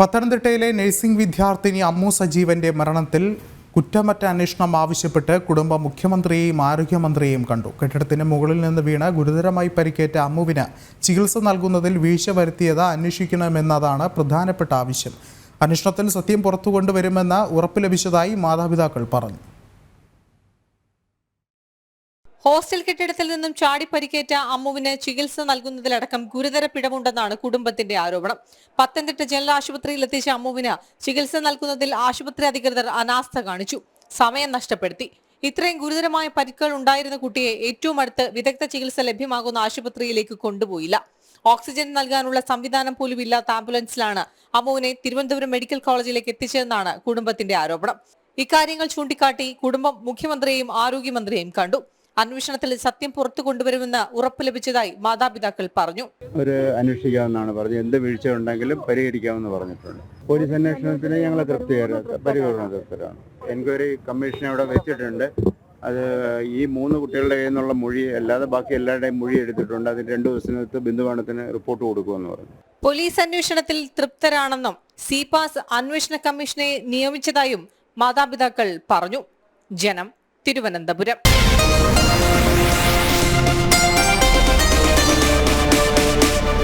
പത്തനംതിട്ടയിലെ നഴ്സിംഗ് വിദ്യാർത്ഥിനി അമ്മു സജീവന്റെ മരണത്തിൽ കുറ്റമറ്റ അന്വേഷണം ആവശ്യപ്പെട്ട് കുടുംബം മുഖ്യമന്ത്രിയെയും ആരോഗ്യമന്ത്രിയെയും കണ്ടു. കെട്ടിടത്തിന് മുകളിൽ നിന്ന് വീണ് ഗുരുതരമായി പരിക്കേറ്റ അമ്മുവിന് ചികിത്സ നൽകുന്നതിൽ വീഴ്ച വരുത്തിയത് അന്വേഷിക്കണമെന്നതാണ് പ്രധാനപ്പെട്ട ആവശ്യം. അന്വേഷണത്തിൽ സത്യം പുറത്തുകൊണ്ടുവരുമെന്ന് ഉറപ്പ് ലഭിച്ചതായി മാതാപിതാക്കൾ പറഞ്ഞു. ഹോസ്റ്റൽ കെട്ടിടത്തിൽ നിന്നും ചാടി പരിക്കേറ്റ അമ്മുവിന് ചികിത്സ നൽകുന്നതിലടക്കം ഗുരുതര പിഴവുണ്ടെന്നാണ് കുടുംബത്തിന്റെ ആരോപണം. പത്തനംതിട്ട ജനറൽ ആശുപത്രിയിൽ എത്തിച്ച അമ്മുവിന് ചികിത്സ നൽകുന്നതിൽ ആശുപത്രി അധികൃതർ അനാസ്ഥ കാണിച്ചു, സമയം നഷ്ടപ്പെടുത്തി. ഇത്രയും ഗുരുതരമായ പരിക്കുകൾ ഉണ്ടായിരുന്ന കുട്ടിയെ ഏറ്റവും അടുത്ത് വിദഗ്ധ ചികിത്സ ലഭ്യമാകുന്ന ആശുപത്രിയിലേക്ക് കൊണ്ടുപോയില്ല. ഓക്സിജൻ നൽകാനുള്ള സംവിധാനം പോലും ഇല്ലാത്ത ആംബുലൻസിലാണ് അമ്മുവിനെ തിരുവനന്തപുരം മെഡിക്കൽ കോളേജിലേക്ക് എത്തിച്ചതെന്നാണ് കുടുംബത്തിന്റെ ആരോപണം. ഇക്കാര്യങ്ങൾ ചൂണ്ടിക്കാട്ടി കുടുംബം മുഖ്യമന്ത്രിയെയും ആരോഗ്യമന്ത്രിയെയും കണ്ടു. അന്വേഷണത്തിൽ സത്യം പുറത്തു കൊണ്ടുവരുമെന്ന് ഉറപ്പ് ലഭിച്ചതായി മാതാപിതാക്കൾ പറഞ്ഞു. അന്വേഷിക്കാമെന്നാണ് പറഞ്ഞത്. എന്ത് വീഴ്ച ഉണ്ടെങ്കിലും പരിഹരിക്കാമെന്ന് പറഞ്ഞിട്ടുണ്ട്. പോലീസ് അന്വേഷണത്തിന് ഞങ്ങൾ തൃപ്തരാണ്. എൻക്വയറി കമ്മീഷൻ അവിടെ വെച്ചിട്ടുണ്ട്. അത് ഈ 3 കുട്ടികളുടെ കയ്യിൽ നിന്നുള്ള മൊഴി അല്ലാതെ ബാക്കി എല്ലാവരുടെയും മൊഴി എടുത്തിട്ടുണ്ട്. അതിന് 2 ദിവസത്തിനകത്ത് ബിന്ദുവാണത്തിന് റിപ്പോർട്ട് കൊടുക്കുമെന്ന് പറഞ്ഞു. പോലീസ് അന്വേഷണത്തിൽ തൃപ്തരാണെന്നും സിപാസ് അന്വേഷണ കമ്മീഷനെ നിയമിച്ചതായും മാതാപിതാക്കൾ പറഞ്ഞു. ജനം, തിരുവനന്തപുരം.